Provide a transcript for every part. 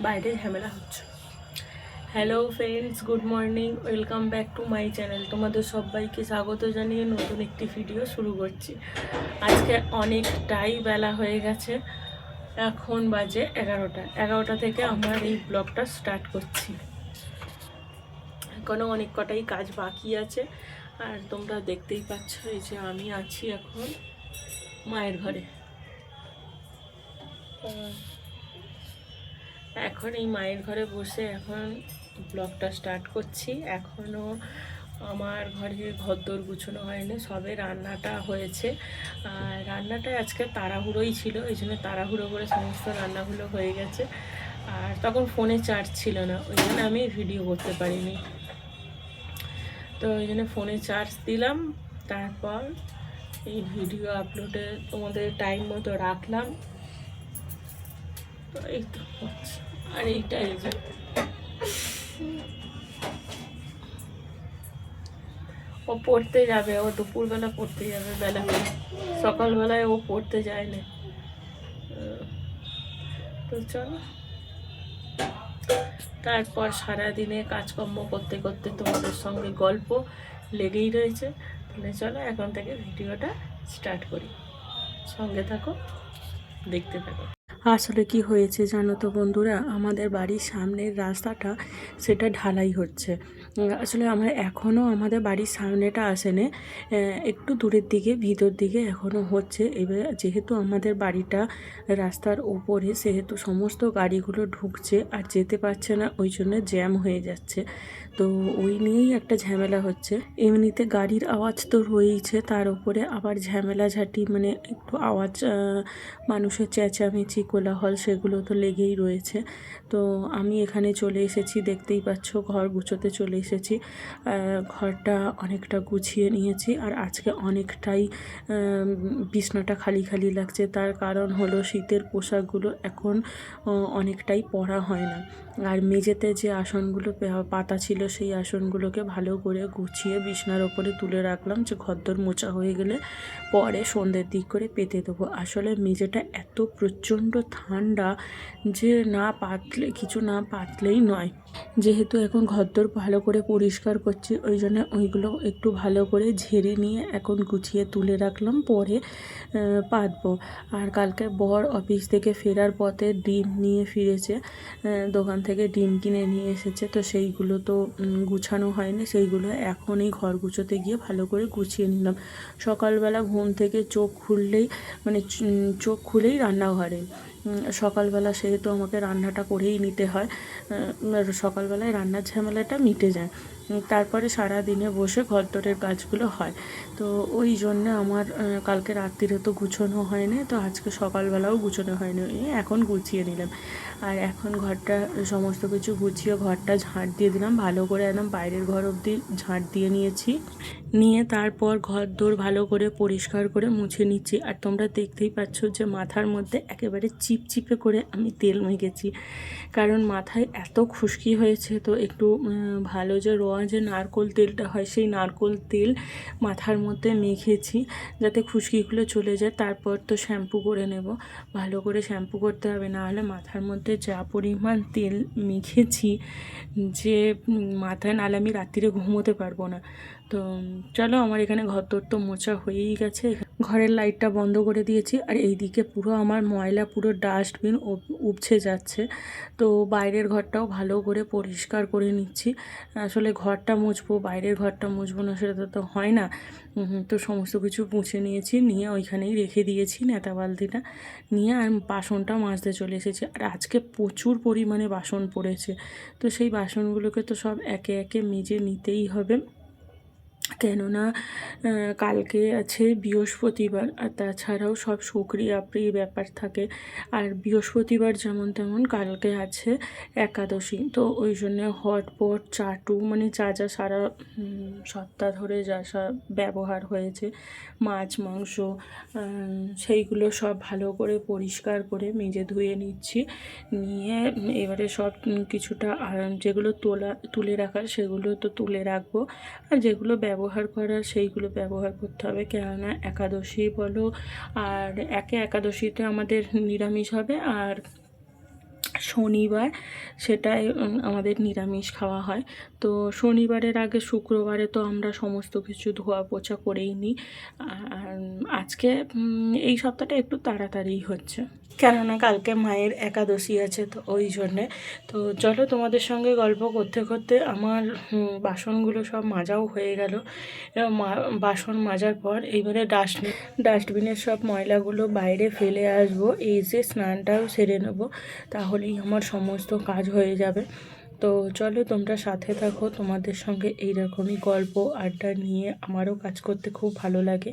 বাইরে ঝামেলা হচ্ছে। Hello friends, good morning, welcome back to my channel. তোমাদের সবাইকে স্বাগত জানিয়ে নতুন একটি ভিডিও শুরু করছি। আজকে অনেকটাই বেলা হয়ে গেছে, এখন বাজে 11টা থেকে আমার এই ব্লগটা স্টার্ট করছি। এখনও অনেক কটাই কাজ বাকি আছে, আর তোমরা দেখতেই পাচ্ছ এই যে আমি আছি এখন মায়ের ঘরে। এখন এই মায়ের ঘরে বসে এখন ব্লগটা স্টার্ট করছি। এখনও আমার ঘরে ঘরদোর গুছানো হয়নি, সবে রান্নাটা হয়েছে। আর রান্নাটা আজকে তাড়াহুড়োই ছিল, এই জন্য তাড়াহুড়ো করে সমস্ত রান্নাগুলো হয়ে গেছে। আর তখন ফোনে চার্জ ছিল না, ওই জন্য আমি ভিডিও করতে পারিনি। তো ওই জন্য ফোনে চার্জ দিলাম, তারপর এই ভিডিও আপলোডে তোমাদের টাইম মতো রাখলাম। তো এই তো হচ্ছে। আর এইটাই যে ও পড়তে যাবে, ও দুপুরবেলা পড়তে যাবে বেলা করে, সকালবেলায় ও পড়তে যায় না। তো চলো, তারপর সারাদিনে কাজকর্ম করতে করতে তোমাদের সঙ্গে গল্প লেগেই রয়েছে। তাহলে চলো এখন থেকে ভিডিওটা স্টার্ট করি, সঙ্গে থাকো, দেখতে থাকো। আসলে কি হয়েছে জানো তো বন্ধুরা, আমাদের বাড়ির সামনের রাস্তাটা সেটা ঢালাই হচ্ছে। আসলে আমরা এখনও আমাদের বাড়ির সামনেটা আসেনি, একটু দূরের দিকে ভিতর দিকে এখনও হচ্ছে। এবার যেহেতু আমাদের বাড়িটা রাস্তার ওপরে, সেহেতু সমস্ত গাড়িগুলো ঢুকছে আর যেতে পারছে না, ওই জন্য জ্যাম হয়ে যাচ্ছে। তো ওই নিয়েই একটা ঝামেলা হচ্ছে। এমনিতে গাড়ির আওয়াজ তো রয়েইছে, তার উপরে আবার ঝামেলাঝাটি, মানে একটু আওয়াজ, মানুষের চেঁচামেচি কোলাহল সেগুলো তো লেগেই রয়েছে। তো আমি এখানে চলে এসেছি, দেখতেই পাচ্ছ ঘর গুছোতে চলে এসেছি। ঘরটা অনেকটা গুছিয়ে নিয়েছি, আর আজকে অনেকটাই বিছনাটা খালি খালি লাগছে। তার কারণ হলো শীতের পোশাকগুলো এখন অনেকটাই পরা হয় না। আর মেঝেতে যে আসনগুলো পাতা ছিল, সেই আসনগুলোকে ভালো করে গুছিয়ে বিছনার ওপরে তুলে রাখলাম, যে ঘরদোর মোছা হয়ে গেলে পরে সন্ধ্যের দিক করে পেতে দেবো। আসলে মেঝেটা এত প্রচণ্ড ঠান্ডা যে কিছু না পাতলেই নয়। যেহেতু এখন ঘরদোর ভালো করে পরিষ্কার করছি, ওই জন্য ওইগুলো একটু ভালো করে ঝেড়ে নিয়ে এখন গুছিয়ে তুলে রাখলাম, পরে পাতবো। আর কালকে বর অফিস থেকে ফেরার পথে ডিম নিয়ে ফিরেছে, দোকান থেকে ডিম কিনে নিয়ে এসেছে। তো সেইগুলো তো গুছানো হয়নি, সেইগুলো এখন এই ঘর গুছোতে গিয়ে ভালো করে গুছিয়ে নিলাম। সকালবেলা ঘুম থেকে চোখ খুললেই, মানে চোখ খুলেই রান্নাঘরে, সকালবেলা সেহেতু আমাকে রান্নাটা করেই নিতে হয়। সকালবেলায় রান্নার ঝামেলাটা মিটে যায়, তারপরে সারা দিনে বসে ঘরদোরের কাজগুলো হয়। তো ওই জন্য আমার কালকে রাত্রিরে তো গুছোনো হয়নি, তো আজকে সকালবেলাও গুছোনো হয়নি, এখন গুছিয়ে নিলাম। আর এখন ঘরটা সমস্ত কিছু গুছিয়ে ঘরটা ঝাঁট দিয়ে দিলাম ভালো করে, একদম বাইরের ঘর অবধি ঝাঁট দিয়ে নিয়েছি। নিয়ে তারপর ঘরদোর ভালো করে পরিষ্কার করে মুছে নিচ্ছি। আর তোমরা দেখতেই পাচ্ছ যে মাথার মধ্যে একেবারে চিপচিপে করে আমি তেল মেখেছি, কারণ মাথায় এত খুশকি হয়েছে। তো একটু ভালো যে যে নারকোল তেলটা হয়, সেই নারকোল তেল মাথার মধ্যে মেখেছি, যাতে খুশকিগুলো চলে যায়। তারপর তো শ্যাম্পু করে নেব, ভালো করে শ্যাম্পু করতে হবে, না হলে মাথার মধ্যে যা পরিমাণ তেল মেখেছি যে মাথায়, নাহলে আমি রাত্রিরে ঘুমোতে পারবো না। তো চলো, আমার এখানে ঘরদোর তো মোছা হয়েই গেছে, ঘরের লাইটটা বন্ধ করে দিয়েছি। আর এইদিকে পুরো আমার ময়লা, পুরো ডাস্টবিন উপছে যাচ্ছে। তো বাইরের ঘরটাও ভালো করে পরিষ্কার করে নিচ্ছি। আসলে ঘরটা মুছবো, বাইরের ঘরটা মুছবো না, সেটা তো হয় না। তো সমস্ত কিছু মুছে নিয়েছি, নিয়ে ওইখানেই রেখে দিয়েছি নেতা বালতিটা নিয়ে। আর বাসনটা মাজতে চলে এসেছি। আর আজকে প্রচুর পরিমাণে বাসন পড়েছে, তো সেই বাসনগুলোকে তো সব একে একে মেজে নিতেই হবে, কেননা কালকে আছে বৃহস্পতিবার, আর তাছাড়াও সব শুকরি আপরি ব্যাপার থাকে। আর বৃহস্পতিবার যেমন তেমন কালকে আছে একাদশী, তো ওই জন্যে হটপট চাটু, মানে যা যা সারা সপ্তাহ ধরে যা সব ব্যবহার হয়েছে, মাছ মাংস, সেইগুলো সব ভালো করে পরিষ্কার করে মেজে ধুয়ে নিচ্ছি। নিয়ে এবারে সব কিছুটা যেগুলো তুলে রাখার সেগুলো তো তুলে রাখবো, আর যেগুলো ব্যবহার করার সেইগুলো ব্যবহার করতে হবে। কেননা একাদশী বলো, আর একাদশীতে আমাদের নিরামিষ হবে, আর শনিবার, সেটাই আমাদের নিরামিষ খাওয়া হয়। তো শনিবারের আগে শুক্রবারে তো আমরা সমস্ত কিছু ধোয়া পোছা করেই নিই। আর আজকে এই সপ্তাহটা একটু তাড়াতাড়ি হচ্ছে, কেননা কালকে মায়ের একাদশী আছে, তো ওই জন্যে। তো চলো, তোমাদের সঙ্গে গল্প করতে করতে আমার বাসনগুলো সব মাজাও হয়ে গেল। বাসন মাজার পর এইবারে ডাস্টবিনের সব ময়লাগুলো বাইরে ফেলে আসবো, এই যে স্নানটাও সেরে নেবো, তাহলেই আমার সমস্ত কাজ হয়ে যাবে। তো চলো, তোমরা সাথে থাকো, তোমাদের সঙ্গে এইরকমই গল্প আড্ডা নিয়ে আমারও কাজ করতে খুব ভালো লাগে।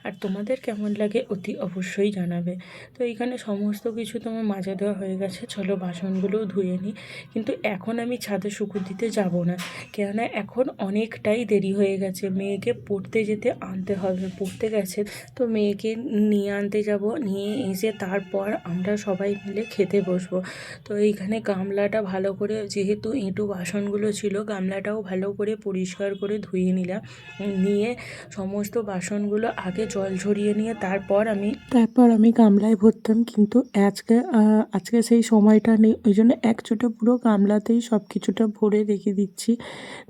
আর তোমাদের কেমন লাগে অতি অবশ্যই জানাবে। তো এইখানে সমস্ত কিছু তোমার মাজা দেওয়া হয়ে গেছে, চলো বাসনগুলোও ধুয়ে নিই। কিন্তু এখন আমি ছাদে শুকুর দিতে যাব না, কেননা এখন অনেকটাই দেরি হয়ে গেছে। মেয়েকে পড়তে যেতে আনতে হবে, পড়তে গেছে, তো মেয়েকে নিয়ে আনতে যাব, নিয়ে এসে তারপর আমরা সবাই মিলে খেতে বসবো। তো এইখানে গামলাটা ভালো করে, যেহেতু এঁটো বাসনগুলো ছিল, গামলাটাও ভালো করে পরিষ্কার করে ধুয়ে নিলাম। নিয়ে সমস্ত বাসনগুলো আগে জল ঝরিয়ে নিয়ে তারপর আমি গামলায় ভরতাম, কিন্তু আজকে সেই সময়টা নেই, ওই জন্য একচোটে পুরো গামলাতেই সব কিছুটা ভরে রেখে দিচ্ছি।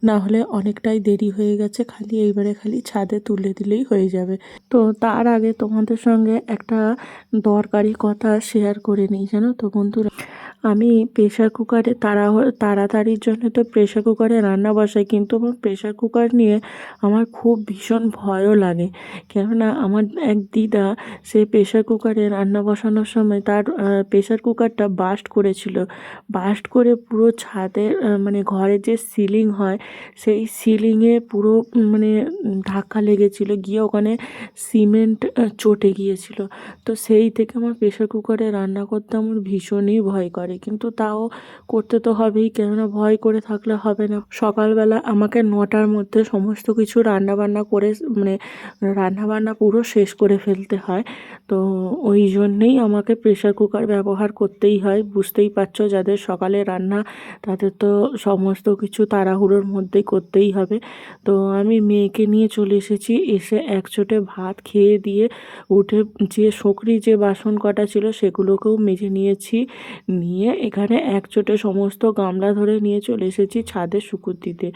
না হলে অনেকটাই দেরি হয়ে গেছে, এইবারে খালি ছাদে তুলে দিলেই হয়ে যাবে। তো তার আগে তোমাদের সঙ্গে একটা দরকারি কথা শেয়ার করে নিই, জানো তো বন্ধুরা, আমি প্রেশার কুকারে তাড়াতাড়ির জন্য তো প্রেশার কুকারে রান্না বসাই, কিন্তু আমার প্রেশার কুকার নিয়ে আমার খুব ভীষণ ভয়ও লাগে। কেননা আমার এক দিদা, সে প্রেশার কুকারে রান্না বসানোর সময় তার প্রেশার কুকারটা বাস্ট করে পুরো ছাদের মানে ঘরের যে সিলিং হয়, সেই সিলিংয়ে পুরো মানে ধাক্কা লেগেছিল, গিয়ে ওখানে সিমেন্ট চটে গিয়েছিল। তো সেই থেকে আমার প্রেশার কুকারে রান্না করতে আমার ভীষণই ভয় করে, কিন্তু তাও করতে তো হবেই, কেননা ভয় করে থাকলে হবে না। সকালবেলা আমাকে 9টার মধ্যে সমস্ত কিছু রান্নাবান্না করে রান্নাবান্না পুরো শেষ করে ফেলতে হয়। তো ওই জন্যেই আমাকে প্রেশার কুকার ব্যবহার করতেই হয়। বুঝতেই পারছো, যাদের সকালে রান্না তাদের তো সমস্ত কিছু তাড়াহুড়োর মধ্যেই করতেই হবে। তো আমি মেয়েকে নিয়ে চলে এসেছি, এসে একচোটে ভাত খেয়ে দিয়ে উঠে যে বাসন কটা ছিল সেগুলোকেও মেজে নিয়েছি। নিয়ে এখানে একচোটে সমস্ত গামলা ধরে নিয়ে চলে এসেছি ছাদে শুকুর দিতে।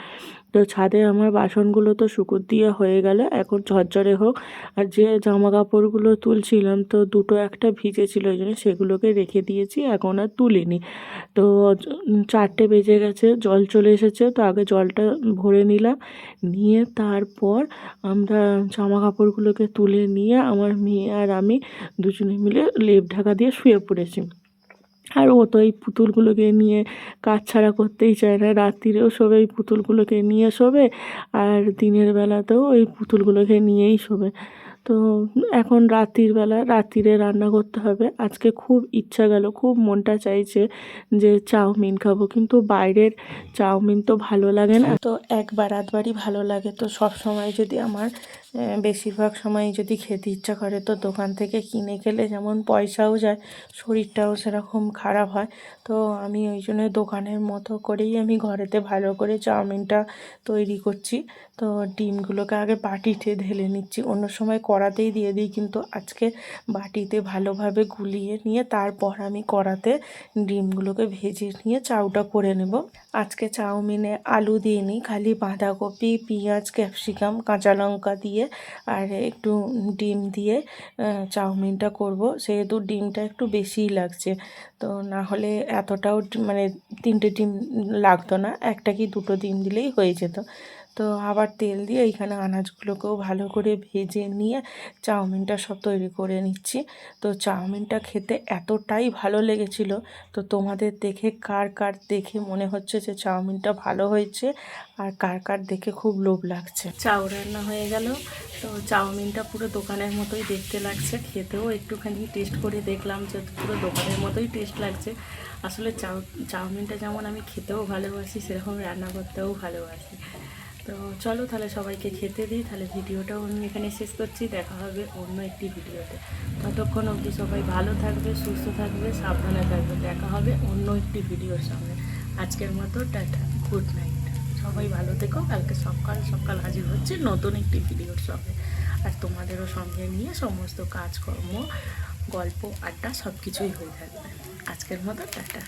তো ছাদে আমার বাসনগুলো তো শুকুর দিয়ে হয়ে গেলে এখন ঝরঝরে হোক। আর যে জামা কাপড়গুলো তুলছিলাম, তো দুটো একটা ভিজে ছিল, ওই জন্য সেগুলোকে রেখে দিয়েছি, এখন আর তুলিনি। তো 4টে বেজে গেছে, জল চলে এসেছে, তো আগে জলটা ভরে নিলাম, নিয়ে তারপর আমরা জামা কাপড়গুলোকে তুলে নিয়ে আমার মেয়ে আর আমি দুজনে মিলে লেপ ঢাকা দিয়ে শুয়ে পড়েছি। আর ও তো এই পুতুলগুলোকে নিয়ে কাজ ছাড়া করতেই চায় না, রাত্রিরেও শোবে এই পুতুলগুলোকে নিয়ে শোবে, আর দিনের বেলাতেও ওই পুতুলগুলোকে নিয়েই শোবে। তো এখন রাত্রিরে রান্না করতে হবে। আজকে খুব ইচ্ছা গেল, খুব মনটা চাইছে যে চাউমিন খাবো, কিন্তু বাইরের চাউমিন তো ভালো লাগে না, তো একবার আধবারই ভালো লাগে। তো সব সময় যদি আমার বেশিরভাগ সময় যদি খেতে ইচ্ছা করে, তো দোকান থেকে কিনে খেলে যেমন পয়সাও যায়, শরীরটাও সেরকম খারাপ হয়। তো আমি ওই জন্য দোকানের মতো করেই আমি ঘরেতে ভালো করে চাউমিনটা তৈরি করছি। তো ডিমগুলোকে আগে বাটিতে ঢেলে নিচ্ছি, অন্য সময় কড়াতেই দিয়ে দিই, কিন্তু আজকে বাটিতে ভালোভাবে গুলিয়ে নিয়ে তারপর আমি কড়াতে ডিমগুলোকে ভেজে নিয়ে চাউটা করে নেব। আজকে চাউমিনে আলু দিইনি, খালি বাঁধাকপি, পেঁয়াজ, ক্যাপসিকাম, কাঁচা লঙ্কা দিয়ে আর একটু ডিম দিয়ে চাউমিনটা করব। সেহেতু ডিমটা একটু বেশিই লাগছে, তো না হলে এতটাও মানে 3টে ডিম লাগতো না, একটা কি 2টো ডিম দিলেই হয়ে যেত। তো আবার তেল দিয়ে এইখানে আনাজগুলোকেও ভালো করে ভেজে নিয়ে চাউমিনটা সব তৈরি করে নিচ্ছি। তো চাউমিনটা খেতে এতটাই ভালো লেগেছিল, তো তোমাদের কার কার দেখে মনে হচ্ছে যে চাউমিনটা ভালো হয়েছে, আর কার কার দেখে খুব লোভ লাগছে। চাউ রান্না হয়ে গেল। তো চাউমিনটা পুরো দোকানের মতোই দেখতে লাগছে, খেতেও একটুখানি টেস্ট করে দেখলাম যে পুরো দোকানের মতোই টেস্ট লাগছে। আসলে চাউমিনটা যেমন আমি খেতেও ভালোবাসি, সেরকম রান্না করতেও ভালোবাসি। তো চলো তাহলে সবাইকে খেতে দিই, তাহলে ভিডিওটাও আমি এখানে শেষ করছি। দেখা হবে অন্য একটি ভিডিওতে, ততক্ষণ অবধি সবাই ভালো থাকবে, সুস্থ থাকবে, সাবধানে থাকবে। দেখা হবে অন্য একটি ভিডিওর সঙ্গে। আজকের মতো টাটা, গুড নাইট। সবাই ভালো থেকো, কালকে সকাল হাজির হচ্ছে নতুন একটি ভিডিওর সঙ্গে, আর তোমাদেরও সঙ্গে নিয়ে সমস্ত কাজকর্ম, গল্প, আড্ডা সব কিছুই হয়ে থাকবে। আজকের মতো টাটা।